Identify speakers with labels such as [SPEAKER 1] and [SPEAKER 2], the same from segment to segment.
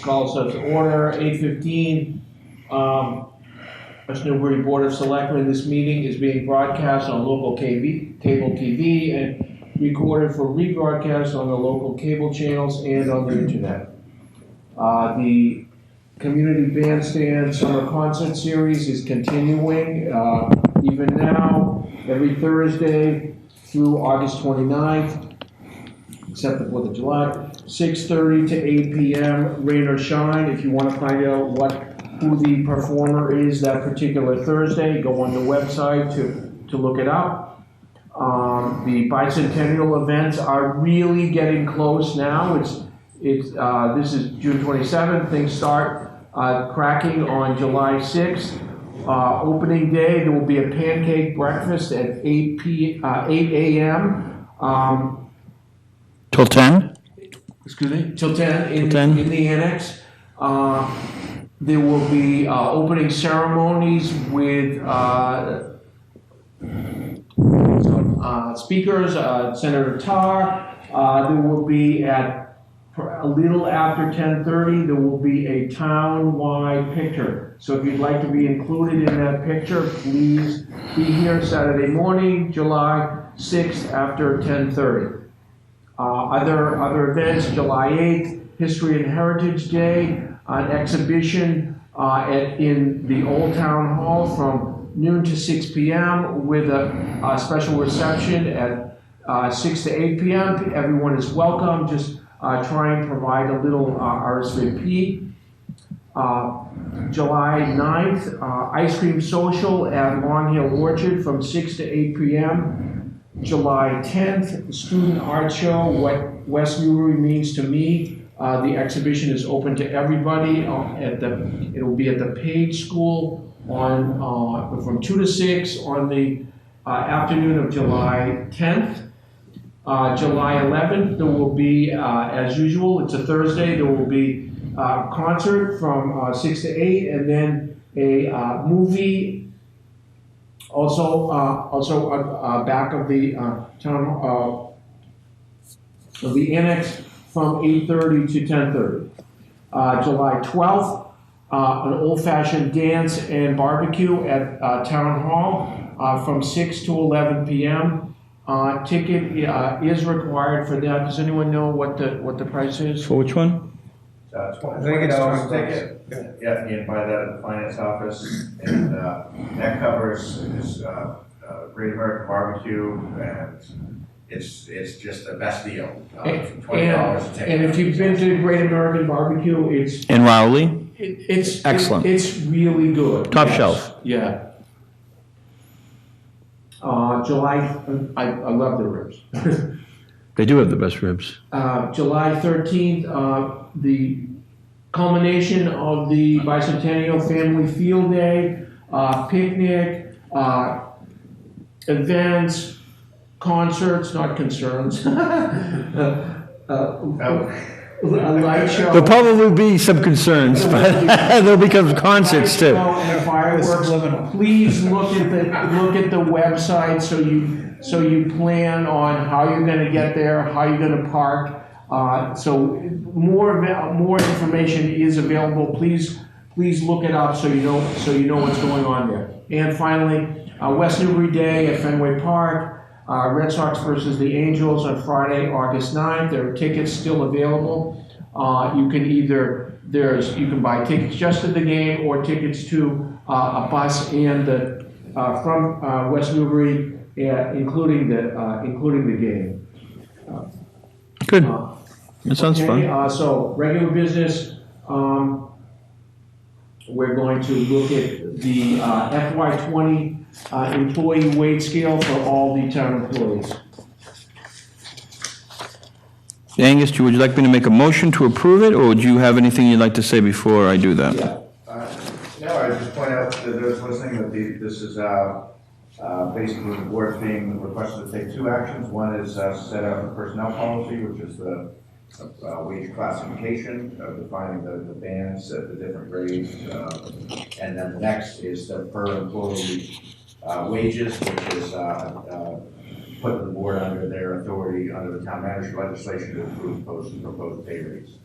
[SPEAKER 1] Calls us to order, 8:15. West Newbury Board of Selectmen, this meeting is being broadcast on local cable TV and recorded for rebroadcast on the local cable channels and on the internet. The Community Bandstand Summer Concert Series is continuing, even now, every Thursday through August 29th, except the 4th of July, 6:30 to 8 p.m., rain or shine. If you want to find out who the performer is that particular Thursday, go on the website to look it up. The bicentennial events are really getting close now. This is June 27th. Things start cracking on July 6th. Opening day, there will be a pancake breakfast at 8 a.m.
[SPEAKER 2] Till 10?
[SPEAKER 1] Excuse me? Till 10 in the annex. There will be opening ceremonies with speakers, Senator Tarr. There will be a little after 10:30, there will be a town-wide picture. So if you'd like to be included in that picture, please be here Saturday morning, July 6th after 10:30. Other events, July 8th, History and Heritage Day, an exhibition in the Old Town Hall from noon to 6 p.m. with a special reception at 6 to 8 p.m. Everyone is welcome. Just try and provide a little RSVP. July 9th, Ice Cream Social at Long Hill Orchard from 6 to 8 p.m. July 10th, Student Art Show, What West Newbury Means to Me. The exhibition is open to everybody. It will be at the Page School from 2 to 6 on the afternoon of July 10th. July 11th, there will be, as usual, it's a Thursday, there will be a concert from 6 to 8, and then a movie. Also, back of the town of the annex from 8:30 to 10:30. July 12th, an old-fashioned dance and barbecue at Town Hall from 6 to 11 p.m. Ticket is required for that. Does anyone know what the price is?
[SPEAKER 2] For which one?
[SPEAKER 3] $20 ticket. Yeah, you can buy that at the finance office, and that covers Great American Barbecue, and it's just the best deal. $20 a ticket.
[SPEAKER 1] And if you've been to Great American Barbecue, it's
[SPEAKER 2] In Rowley?
[SPEAKER 1] it's
[SPEAKER 2] Excellent.
[SPEAKER 1] It's really good.
[SPEAKER 2] Top
[SPEAKER 1] Yes.
[SPEAKER 2] shelf.
[SPEAKER 1] Yeah. July, I love the ribs.
[SPEAKER 2] They do have the best ribs.
[SPEAKER 1] July 13th, the culmination of the Bicentennial Family Field Day, picnic, events, concerts, not concerns. A light show.
[SPEAKER 2] There'll probably be some concerns, but there'll become concerts too.
[SPEAKER 1] And fireworks. Please look at the website so you plan on how you're going to get there, how you're going to park. So more information is available. Please look it up so you know what's going on there. And finally, West Newbury Day at Fenway Park. Red Sox versus the Angels on Friday, August 9th. There are tickets still available. You can buy tickets just to the game or tickets to a bus and from West Newbury, including the game.
[SPEAKER 2] Good. That sounds fun.
[SPEAKER 1] So regular business. We're going to look at the FY20 employee wage scale for all the town employees.
[SPEAKER 2] Angus, would you like me to make a motion to approve it, or would you have anything you'd like to say before I do that?
[SPEAKER 3] No, I just point out to those listening that this is basically the board's being requested to take two actions. One is set up a personnel policy, which is the wage classification, defining the bands at the different grades, and then the next is the per employee wages, which is put the board under their authority under the town manager legislation to approve proposed pay rates.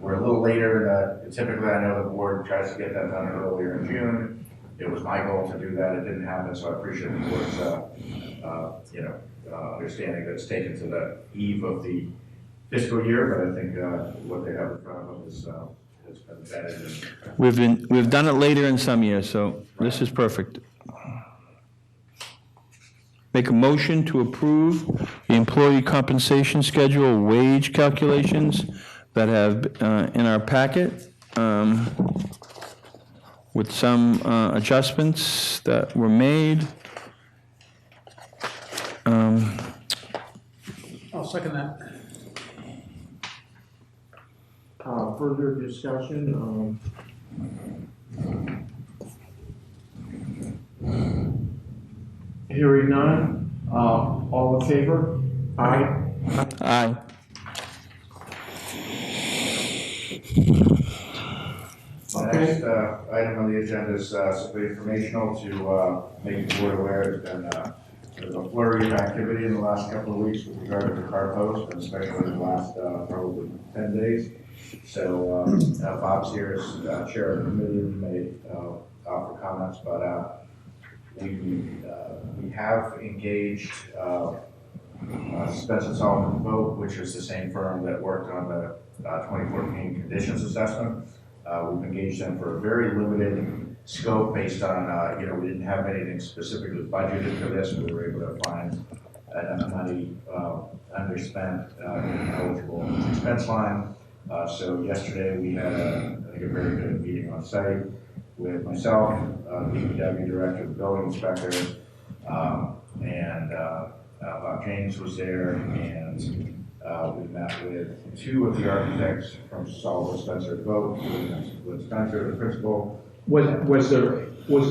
[SPEAKER 3] we're a little later. Typically, I know the board tries to get that done earlier in June. It was my goal to do that. It didn't happen, so I appreciate the board's, understanding that it's taken to the eve of the fiscal year, but I think what they have in front of them is has been vetted.
[SPEAKER 2] We've done it later in some years, so this is perfect. Make a motion to approve the employee compensation schedule wage calculations that have in our packet, with some adjustments that were made.
[SPEAKER 4] I'll second that.
[SPEAKER 1] Further discussion, hearing none, all in favor? Aye.
[SPEAKER 2] Aye.
[SPEAKER 3] The next item on the agenda is simply informational to make the board aware there's been sort of a flurry of activity in the last couple of weeks with regard to the car post, and especially in the last probably 10 days. So Bob's here as chair of the committee, and may offer comments, but we have engaged Spencer Solomon Vote, which is the same firm that worked on the 2014 conditions assessment. We've engaged them for a very limited scope based on, we didn't have anything specifically budgeted for this. We were able to find enough money underspent in the eligible expense line. So yesterday we had I think a very good meeting on site with myself, the DPW director, the building inspector, and Bob James was there, and we met with two of the architects from Solomon Spencer Vote, with Spencer, the principal.
[SPEAKER 1] Was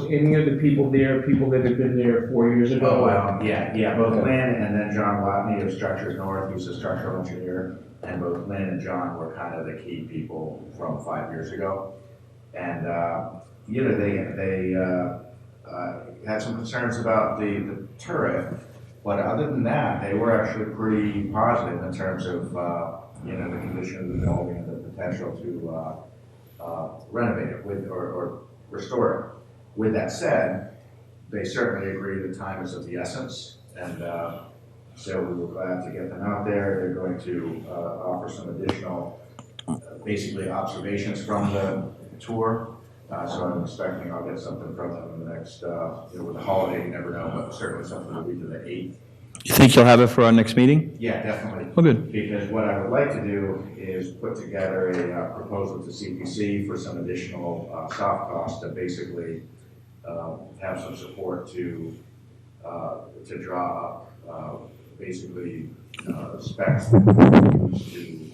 [SPEAKER 1] any of the people there, people that had been there 4 years ago?
[SPEAKER 3] Yeah, both Lynn and then John Watney of Structures North, who's a structural engineer, and both Lynn and John were kind of the key people from 5 years ago. And, they had some concerns about the turret, but other than that, they were actually pretty positive in terms of, the condition of the building and the potential to renovate it or restore it. With that said, they certainly agree that time is of the essence, and so we were glad to get them out there. They're going to offer some additional, basically observations from the tour. So I'm expecting I'll get something from them in the next, with the holiday, you never know, but certainly something the week of the 8th.
[SPEAKER 2] You think you'll have it for our next meeting?
[SPEAKER 3] Yeah, definitely.
[SPEAKER 2] Oh, good.
[SPEAKER 3] Because what I would like to do is put together a proposal to CPC for some additional soft costs to basically have some support to draw up basically specs to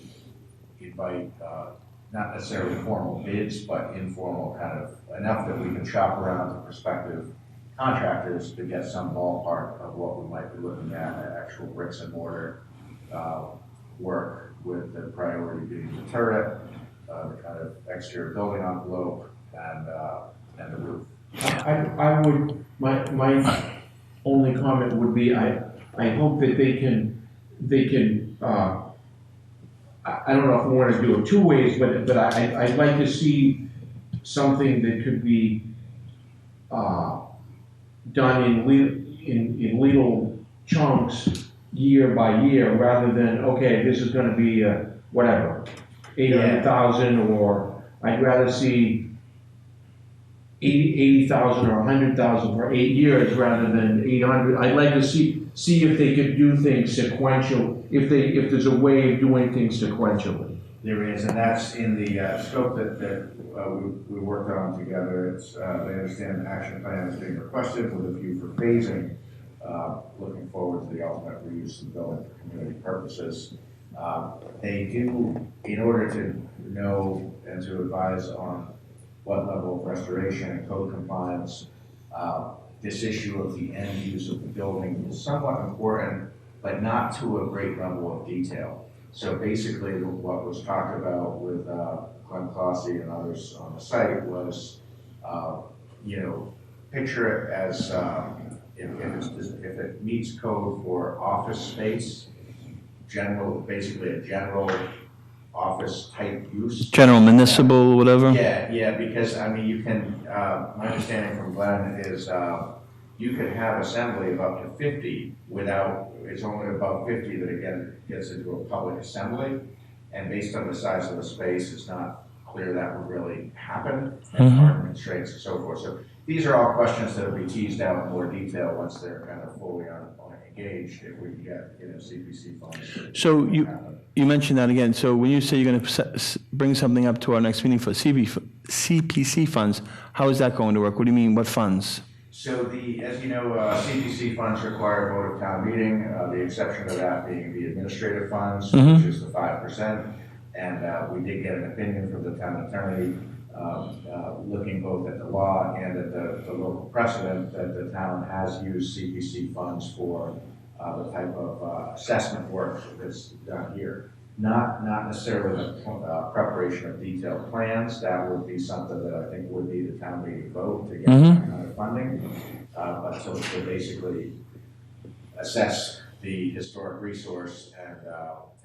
[SPEAKER 3] invite not necessarily formal bids, but informal kind of enough that we can shop around to prospective contractors to get some ballpark of what we might be looking at actual bricks and mortar work, with the priority being the turret, the kind of exterior building envelope, and the roof.
[SPEAKER 1] I would, my only comment would be, I hope that they can, I don't know if we want to do it two ways, but I'd like to see something that could be done in little chunks year by year, rather than, okay, this is gonna be whatever, 800,000, or I'd rather see 80,000 or 100,000 for 8 years rather than 800. I'd like to see if they could do things sequential, if there's a way of doing things sequentially.
[SPEAKER 3] There is, and that's in the scope that we worked on together. It's, they understand the action plan is being requested with a view for phasing, looking forward to the ultimate reuse of the building for community purposes. They do, in order to know and to advise on what level of restoration and code compliance, this issue of the end use of the building is somewhat important, but not to a great level of detail. So basically what was talked about with Glenn Clossy and others on the site was, picture it as if it meets code for office space, basically a general office type use.
[SPEAKER 2] General municipal, whatever?
[SPEAKER 3] Yeah, because, I mean, you can, my understanding from Glenn is, you could have assembly of up to 50 without, it's only above 50 that again gets into a public assembly. And based on the size of the space, it's not clear that would really happen, and parking constraints and so forth. So these are all questions that will be teased out in more detail once they're kind of fully engaged, if we can get, CPC funds.
[SPEAKER 2] So you mentioned that again. So when you say you're going to bring something up to our next meeting for CPC funds, how is that going to work? What do you mean, what funds?
[SPEAKER 3] So as you know, CPC funds require a vote of town meeting, the exception of that being the administrative funds, which is the 5%. And we did get an opinion from the town attorney, looking both at the law and at the local precedent, that the town has used CPC funds for the type of assessment work that's done here. Not necessarily the preparation of detailed plans. That would be something that I think would need a town meeting vote to get that kind of funding. But to basically assess the historic resource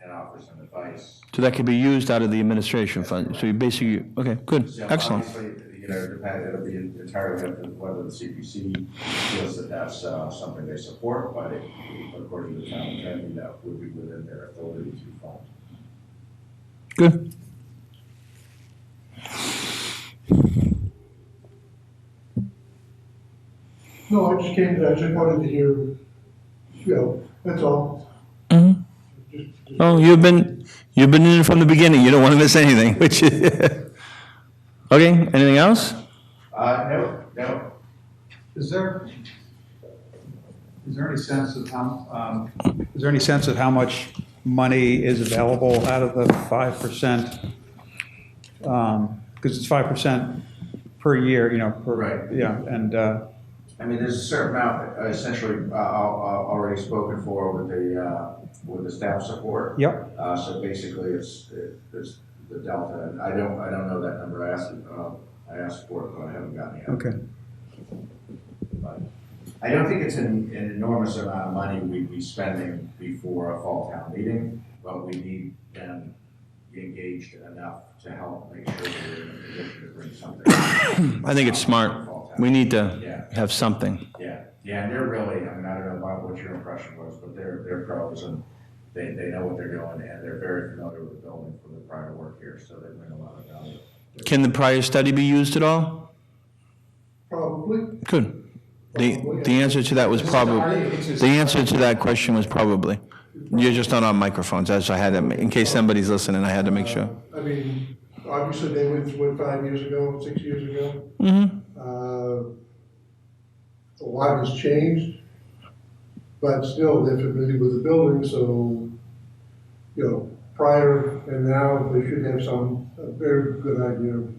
[SPEAKER 3] and offer some advice.
[SPEAKER 2] So that could be used out of the administration fund. So you basically, okay, good,
[SPEAKER 3] So
[SPEAKER 2] excellent.
[SPEAKER 3] obviously, it'll be entirely up to whether the CPC feels that that's something they support, but according to the town attorney, that would be within their authority to fund.
[SPEAKER 2] Good.
[SPEAKER 4] No, I just wanted to hear, that's all.
[SPEAKER 2] Oh, you've been in it from the beginning. You don't want to miss anything, which is, okay, anything else?
[SPEAKER 3] No.
[SPEAKER 5] Is there any sense of how much money is available out of the 5%? Because it's 5% per year,
[SPEAKER 3] Right.
[SPEAKER 5] Yeah, and,
[SPEAKER 3] I mean, there's a certain amount essentially already spoken for with the staff support.
[SPEAKER 5] yep,
[SPEAKER 3] So basically, it's the delta. I don't know that number. I asked for it, but I haven't gotten it yet.
[SPEAKER 5] okay.
[SPEAKER 3] But I don't think it's an enormous amount of money we'd be spending before a fall town meeting, but we need them engaged enough to help make sure that we're in a position to bring something.
[SPEAKER 2] I think it's smart. We need to have something.
[SPEAKER 3] Yeah, and they're really, I mean, I don't know about what your impression was, but they're pros and they know what they're doing and they're very familiar with the building from the prior work here, so they bring a lot of value.
[SPEAKER 2] Can the prior study be used at all?
[SPEAKER 4] Probably.
[SPEAKER 2] Good. The answer to that was probably, the answer to that question was probably. You're just not on microphones, as I had to, in case somebody's listening, I had to make sure.
[SPEAKER 4] I mean, obviously, they went 5 years ago, 6 years ago. A lot has changed, but still, they're familiar with the building, so, prior and now, they should have a very good idea of,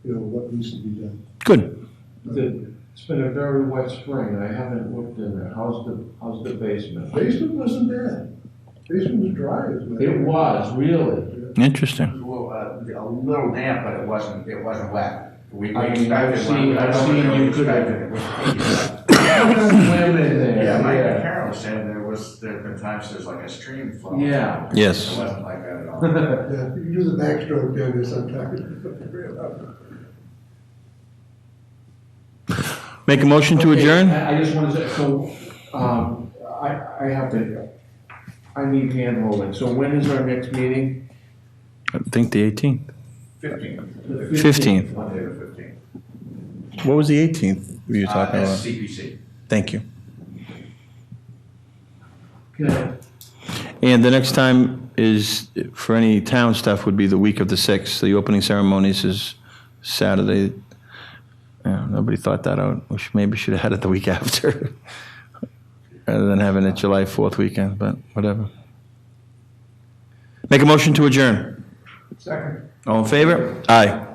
[SPEAKER 4] what needs to be done.
[SPEAKER 2] Good.
[SPEAKER 1] It's been a very wet spring, I haven't looked in there. How's the basement?
[SPEAKER 4] Basement wasn't bad. Basement was dry, as a matter of
[SPEAKER 1] It
[SPEAKER 4] fact.
[SPEAKER 1] was, really.
[SPEAKER 2] Interesting.
[SPEAKER 3] Well, a little damp, but it wasn't wet. We
[SPEAKER 1] I mean,
[SPEAKER 3] expected
[SPEAKER 1] I've seen you could have.
[SPEAKER 3] it was
[SPEAKER 1] Swim in there.
[SPEAKER 3] Yeah, Mike and Carol said there have been times there's like a stream flowing.
[SPEAKER 1] Yeah.
[SPEAKER 2] Yes.
[SPEAKER 3] It wasn't like that at all.
[SPEAKER 4] Yeah, you can do the backstroke down there sometimes.
[SPEAKER 2] Make a motion to
[SPEAKER 1] Okay,
[SPEAKER 2] adjourn?
[SPEAKER 1] I just want to say, so, I need hand holding. So when is our next meeting?
[SPEAKER 2] I think the 18th.
[SPEAKER 3] 15th.
[SPEAKER 1] The
[SPEAKER 2] 15th.
[SPEAKER 3] Monday the 15th.
[SPEAKER 2] What was the 18th you were talking
[SPEAKER 3] That's
[SPEAKER 2] about?
[SPEAKER 3] CPC.
[SPEAKER 2] Thank you.
[SPEAKER 1] Okay.
[SPEAKER 2] And the next time is, for any town stuff, would be the week of the 6th. The opening ceremonies is Saturday. Yeah, nobody thought that out. Maybe should have had it the week after, rather than having it July 4th weekend, but whatever. Make a motion to adjourn.
[SPEAKER 4] Second.
[SPEAKER 2] All in favor? Aye.